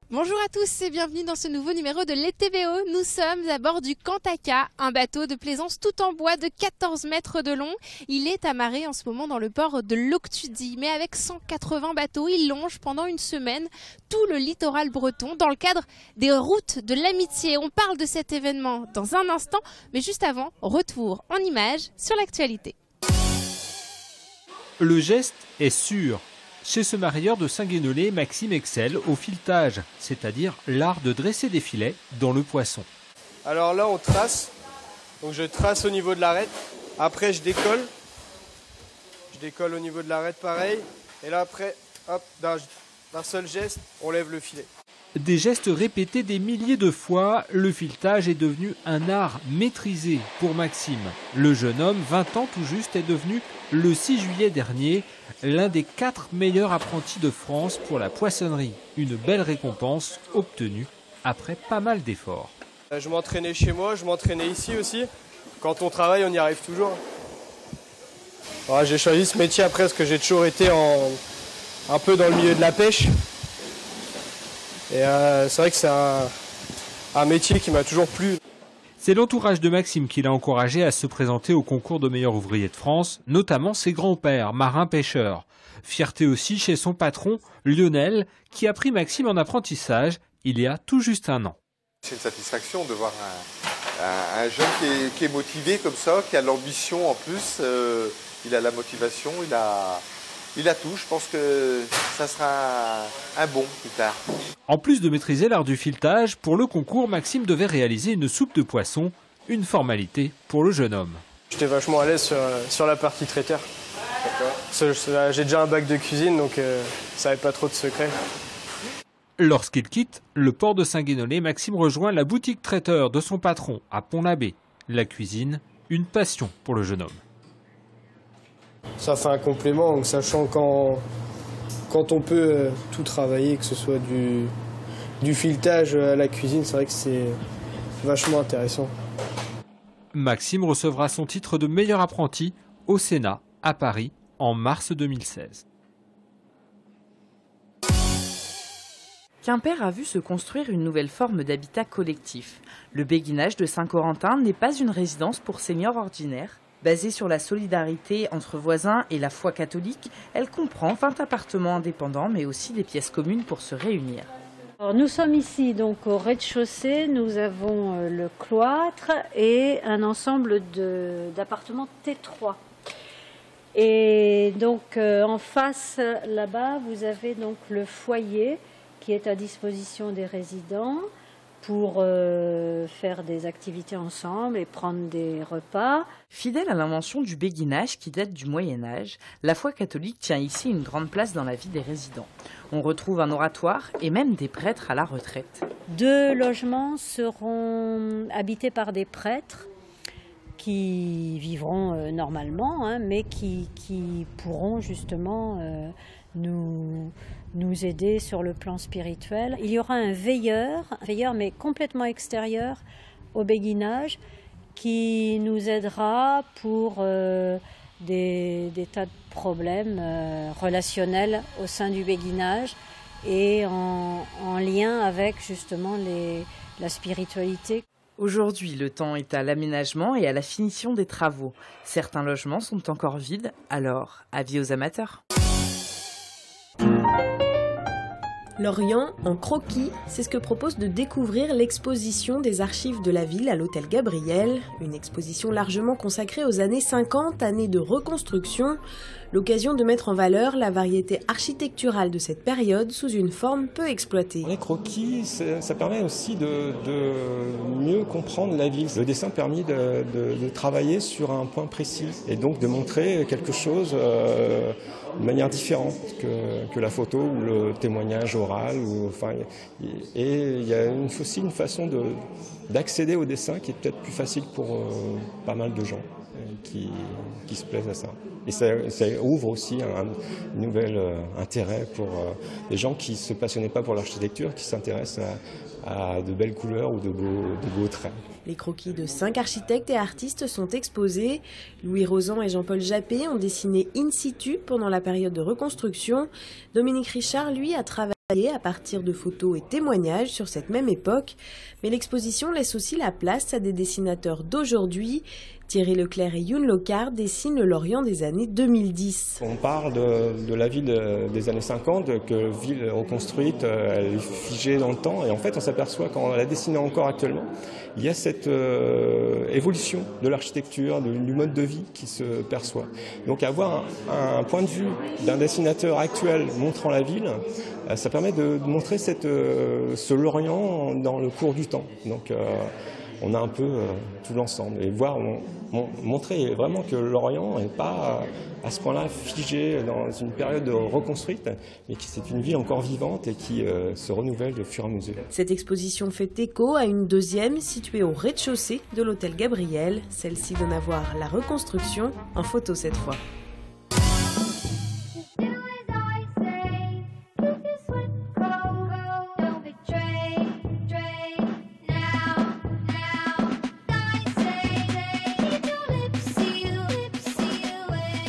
Bonjour à tous et bienvenue dans ce nouveau numéro de l'ETVO. Nous sommes à bord du Kantaka, un bateau de plaisance tout en bois de 14 mètres de long. Il est amarré en ce moment dans le port de Loktudi, mais avec 180 bateaux, il longe pendant une semaine tout le littoral breton dans le cadre des routes de l'amitié. On parle de cet événement dans un instant, mais juste avant, retour en images sur l'actualité. Le geste est sûr. Chez ce mareyeur de Saint-Guénolé, Maxime excelle au filetage, c'est-à-dire l'art de dresser des filets dans le poisson. Alors là, on trace. Donc je trace au niveau de l'arête. Après, je décolle. Je décolle au niveau de l'arête, pareil. Et là, après, hop, d'un seul geste, on lève le filet. Des gestes répétés des milliers de fois, le filetage est devenu un art maîtrisé pour Maxime. Le jeune homme, 20 ans tout juste, est devenu, le 6 juillet dernier, l'un des 4 meilleurs apprentis de France pour la poissonnerie. Une belle récompense obtenue après pas mal d'efforts. Je m'entraînais chez moi, je m'entraînais ici aussi. Quand on travaille, on y arrive toujours. Alors, j'ai choisi ce métier après parce que j'ai toujours été un peu dans le milieu de la pêche. Et c'est vrai que c'est un métier qui m'a toujours plu. C'est l'entourage de Maxime qui l'a encouragé à se présenter au concours de meilleur ouvrier de France, notamment ses grands-pères, marins-pêcheurs. Fierté aussi chez son patron, Lionel, qui a pris Maxime en apprentissage il y a tout juste un an. C'est une satisfaction de voir un jeune qui est motivé comme ça, qui a l'ambition en plus, il a la motivation, il a tout. Je pense que ça sera un bon plus tard. En plus de maîtriser l'art du filetage, pour le concours, Maxime devait réaliser une soupe de poisson, une formalité pour le jeune homme. J'étais vachement à l'aise sur la partie traiteur. J'ai déjà un bac de cuisine, donc ça n'avait pas trop de secrets. Lorsqu'il quitte le port de Saint-Guénolé, Maxime rejoint la boutique traiteur de son patron à Pont-l'Abbé. La cuisine, une passion pour le jeune homme. Ça fait un complément, donc sachant quand on peut tout travailler, que ce soit du filetage à la cuisine, c'est vrai que c'est vachement intéressant. Maxime recevra son titre de meilleur apprenti au Sénat à Paris en mars 2016. Quimper a vu se construire une nouvelle forme d'habitat collectif. Le béguinage de Saint-Corentin n'est pas une résidence pour seniors ordinaires. Basée sur la solidarité entre voisins et la foi catholique, elle comprend 20 appartements indépendants, mais aussi des pièces communes pour se réunir. Alors, nous sommes ici donc au rez-de-chaussée, nous avons le cloître et un ensemble d'appartements T3. Et donc en face là-bas, vous avez donc le foyer qui est à disposition des résidents pour faire des activités ensemble et prendre des repas. Fidèle à l'invention du béguinage qui date du Moyen-Âge, la foi catholique tient ici une grande place dans la vie des résidents. On retrouve un oratoire et même des prêtres à la retraite. 2 logements seront habités par des prêtres qui vivront normalement, mais qui pourront justement nous aider sur le plan spirituel. Il y aura un veilleur mais complètement extérieur au béguinage, qui nous aidera pour des tas de problèmes relationnels au sein du béguinage et en lien avec justement la spiritualité. Aujourd'hui, le temps est à l'aménagement et à la finition des travaux. Certains logements sont encore vides, alors avis aux amateurs. Lorient en croquis, c'est ce que propose de découvrir l'exposition des archives de la ville à l'hôtel Gabriel, une exposition largement consacrée aux années 50, années de reconstruction, l'occasion de mettre en valeur la variété architecturale de cette période sous une forme peu exploitée. Les croquis, ça permet aussi de mieux comprendre la ville. Le dessin permet de travailler sur un point précis et donc de montrer quelque chose de manière différente que la photo ou le témoignage oral. Et il y a aussi une façon d'accéder au dessin qui est peut-être plus facile pour pas mal de gens qui se plaisent à ça. Et ça ouvre aussi un nouvel intérêt pour les gens qui ne se passionnaient pas pour l'architecture, qui s'intéressent à de belles couleurs ou de beaux traits. Les croquis de 5 architectes et artistes sont exposés. Louis Rozan et Jean-Paul Jappé ont dessiné in situ pendant la période de reconstruction. Dominique Richard, lui, a travaillé à partir de photos et témoignages sur cette même époque, mais l'exposition laisse aussi la place à des dessinateurs d'aujourd'hui. Thierry Leclerc et Youn Locard dessinent l'Orient des années 2010. On parle de la ville des années 50, que ville reconstruite, elle est figée dans le temps, et en fait on s'aperçoit qu'en la dessinant encore actuellement, il y a cette évolution de l'architecture, du mode de vie qui se perçoit. Donc avoir un point de vue d'un dessinateur actuel montrant la ville, ça permet de montrer ce Lorient dans le cours du temps. Donc on a un peu tout l'ensemble et montrer vraiment que l'Orient n'est pas à ce point-là figé dans une période reconstruite, mais que c'est une ville encore vivante et qui se renouvelle au fur et à mesure. Cette exposition fait écho à une deuxième située au rez-de-chaussée de l'hôtel Gabriel. Celle-ci donne à voir la reconstruction en photo cette fois.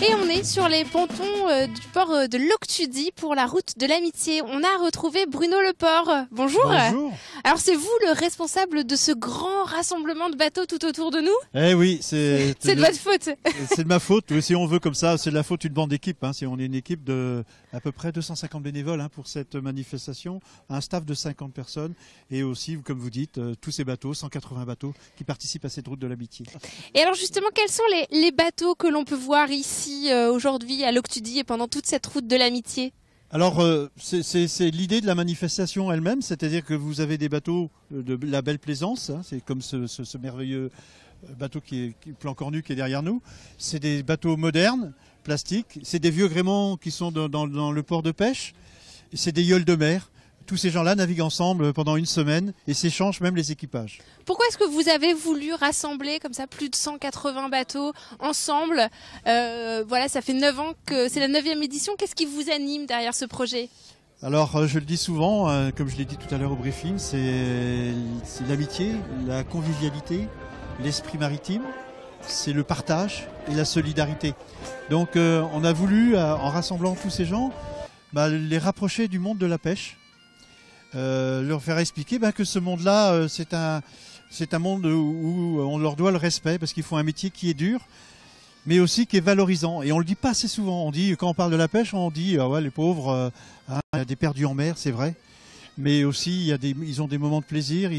Et on est sur les pontons du port de Loctudy pour la route de l'amitié. On a retrouvé Bruno Leport. Bonjour. Bonjour. Alors c'est vous le responsable de ce grand rassemblement de bateaux tout autour de nous? Eh oui, c'est de votre faute. C'est de ma faute, oui, si on veut comme ça, c'est de la faute d'une bande d'équipe. Si on est une équipe de à peu près 250 bénévoles pour cette manifestation, un staff de 50 personnes et aussi, comme vous dites, tous ces bateaux, 180 bateaux qui participent à cette route de l'amitié. Et alors justement, quels sont les bateaux que l'on peut voir ici aujourd'hui à Loctudy et pendant toute cette route de l'amitié? Alors, c'est l'idée de la manifestation elle-même, c'est-à-dire que vous avez des bateaux de la Belle Plaisance, c'est comme ce merveilleux bateau qui est plan Cornu qui est derrière nous. C'est des bateaux modernes, plastiques, c'est des vieux gréements qui sont dans le port de pêche, c'est des yolles de mer. Tous ces gens-là naviguent ensemble pendant une semaine et s'échangent même les équipages. Pourquoi est-ce que vous avez voulu rassembler comme ça plus de 180 bateaux ensemble? Voilà, ça fait 9 ans que c'est la 9e édition. Qu'est-ce qui vous anime derrière ce projet? Alors, je le dis souvent, comme je l'ai dit tout à l'heure au briefing, c'est l'amitié, la convivialité, l'esprit maritime, c'est le partage et la solidarité. Donc, on a voulu, en rassemblant tous ces gens, les rapprocher du monde de la pêche. Leur faire expliquer que ce monde-là, c'est un monde où on leur doit le respect parce qu'ils font un métier qui est dur, mais aussi qui est valorisant. Et on le dit pas assez souvent. On dit, quand on parle de la pêche, on dit ouais, les pauvres, il y a des perdus en mer, c'est vrai. Mais aussi, ils ont des moments de plaisir.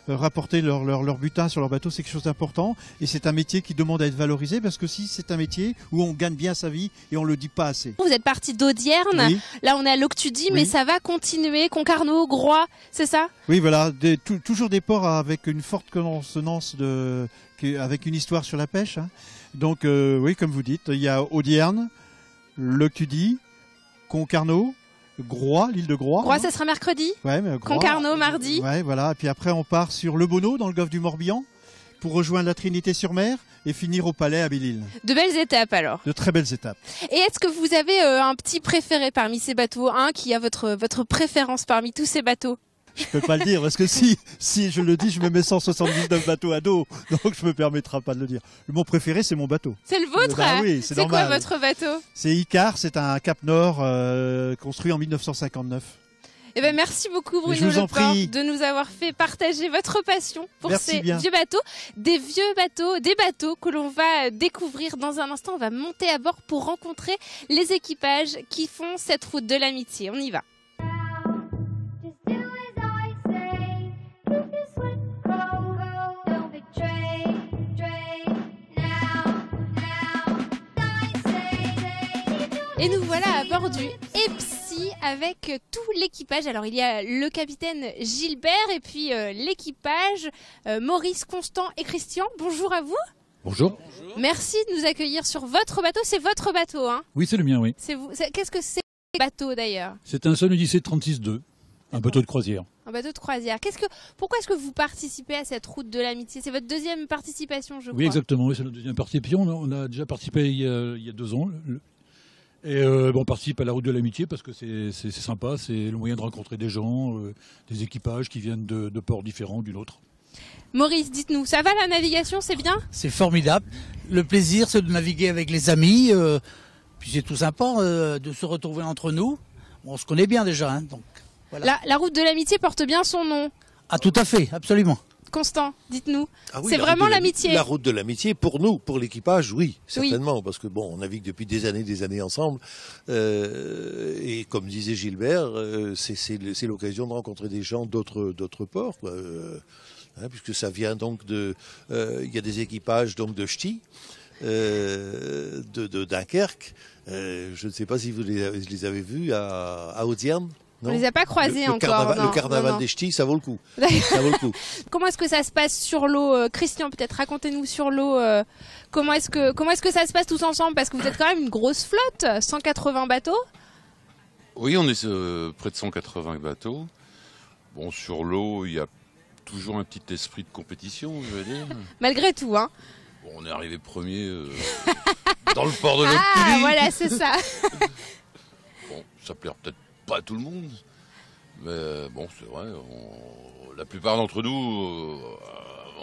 Rapporter leur butin sur leur bateau, c'est quelque chose d'important. Et c'est un métier qui demande à être valorisé parce que si c'est un métier où on gagne bien sa vie et on le dit pas assez. Vous êtes parti d'Audierne. Oui. Là, on est à Loctudy, oui. Mais ça va continuer. Concarneau, Groix, c'est ça? Oui, voilà. Toujours des ports avec une forte consonance avec une histoire sur la pêche. Donc, oui, comme vous dites, il y a Audierne, Loctudy, Concarneau, Groix, l'île de Groix. Groix, ça sera mercredi. Ouais, Concarneau, mardi. Ouais, voilà. Et puis après, on part sur Le Bonneau, dans le golfe du Morbihan, pour rejoindre la Trinité-sur-Mer et finir au Palais à Belle-Île. De belles étapes alors. De très belles étapes. Et est-ce que vous avez un petit préféré parmi ces bateaux, qui a votre préférence parmi tous ces bateaux? Je peux pas le dire parce que si je le dis, je me mets 179 bateaux à dos, donc je me permettrai pas de le dire. Mon préféré, c'est mon bateau. C'est le vôtre? Oui, c'est normal. C'est quoi votre bateau? C'est Icar, c'est un Cap Nord construit en 1959. Eh ben merci beaucoup Bruno Leport de nous avoir fait partager votre passion pour ces vieux bateaux. Des bateaux que l'on va découvrir dans un instant. On va monter à bord pour rencontrer les équipages qui font cette route de l'amitié. On y va. Et nous voilà à bord du Epsi avec tout l'équipage. Alors il y a le capitaine Gilbert et puis l'équipage Maurice, Constant et Christian. Bonjour à vous. Bonjour. Merci de nous accueillir sur votre bateau. C'est votre bateau, hein? Oui, c'est le mien, oui. C'est vous. Qu'est-ce que c'est ce bateau d'ailleurs? C'est un Sun Odyssey 36-2, un bateau de croisière. Un bateau de croisière. Pourquoi est-ce que vous participez à cette route de l'amitié? C'est votre deuxième participation, je crois. Oui, exactement. Oui, c'est notre deuxième participation. On a déjà participé il y a 2 ans. Et on participe à la route de l'amitié parce que c'est sympa, c'est le moyen de rencontrer des gens, des équipages qui viennent de ports différents d'une autre. Maurice, dites-nous, ça va la navigation, c'est bien? C'est formidable. Le plaisir, c'est de naviguer avec les amis. Puis c'est tout sympa de se retrouver entre nous. On se connaît bien déjà, donc. Voilà. La route de l'amitié porte bien son nom. Ah, tout à fait, absolument. Constant, dites-nous. Ah oui, c'est la vraiment route de l'amitié. La route de l'amitié, pour nous, pour l'équipage, oui, certainement, parce que bon, on navigue depuis des années ensemble, et comme disait Gilbert, c'est l'occasion de rencontrer des gens d'autres ports, quoi, puisque ça vient donc de, il y a des équipages donc de ch'tis, de Dunkerque. Je ne sais pas si vous les avez vus à Audierne. On les a pas croisés encore. Le carnaval des ch'tis, ça vaut le coup. Ça vaut le coup. Comment est-ce que ça se passe sur l'eau, Christian, peut-être racontez-nous sur l'eau. Comment est-ce que ça se passe tous ensemble, parce que vous êtes quand même une grosse flotte, 180 bateaux. Oui, on est près de 180 bateaux. Bon, sur l'eau, il y a toujours un petit esprit de compétition, je veux dire. Malgré tout, hein. Bon, on est arrivé premier dans le port de l'Octulie. Ah, voilà, c'est ça. Bon, ça plaît peut-être pas à tout le monde, mais bon, c'est vrai, la plupart d'entre nous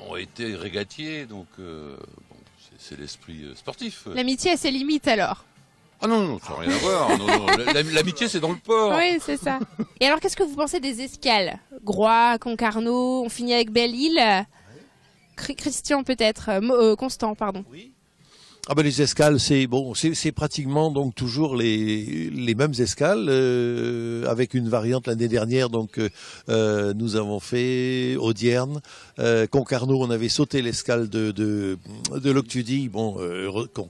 ont été régatiers, donc bon, c'est l'esprit sportif. L'amitié a ses limites alors. Ah non, ça n'a rien à voir. Non, l'amitié, c'est dans le port. Oui, c'est ça. Et alors, qu'est-ce que vous pensez des escales? Groix, Concarneau, on finit avec Belle-Île. Christian peut-être, Constant, pardon. Oui. Ah ben les escales, c'est pratiquement donc toujours les mêmes escales, avec une variante l'année dernière. Donc nous avons fait Audierne, Concarneau, on avait sauté l'escale de l'Octudie, bon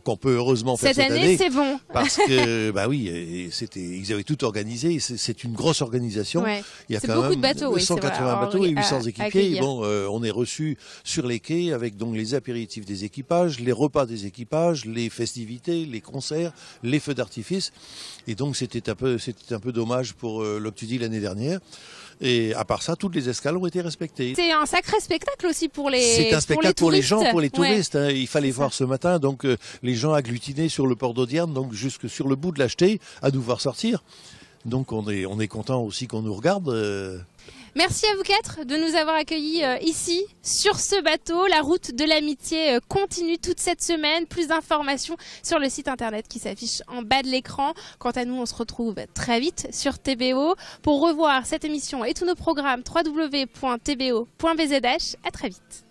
qu'on peut heureusement faire cette année. C'est bon. Parce que bah oui, ils avaient tout organisé. C'est une grosse organisation. Ouais. Il y a quand même de bateaux, 180 bateaux et 800 équipiers. Bon, on est reçus sur les quais avec donc les apéritifs des équipages, les repas des équipages, les festivités, les concerts, les feux d'artifice. Et donc c'était un peu dommage pour l'Octudie l'année dernière. Et à part ça, toutes les escales ont été respectées. C'est un sacré spectacle aussi pour les touristes. C'est un spectacle pour les gens, pour les touristes. Ouais. Hein. Il fallait voir ce matin donc les gens agglutinés sur le port d'Audierne, donc jusque sur le bout de l'Acheté, à nous voir sortir. Donc on est content aussi qu'on nous regarde. Merci à vous quatre de nous avoir accueillis ici, sur ce bateau. La route de l'amitié continue toute cette semaine. Plus d'informations sur le site internet qui s'affiche en bas de l'écran. Quant à nous, on se retrouve très vite sur TBO. Pour revoir cette émission et tous nos programmes, www.tbo.bzh. À très vite.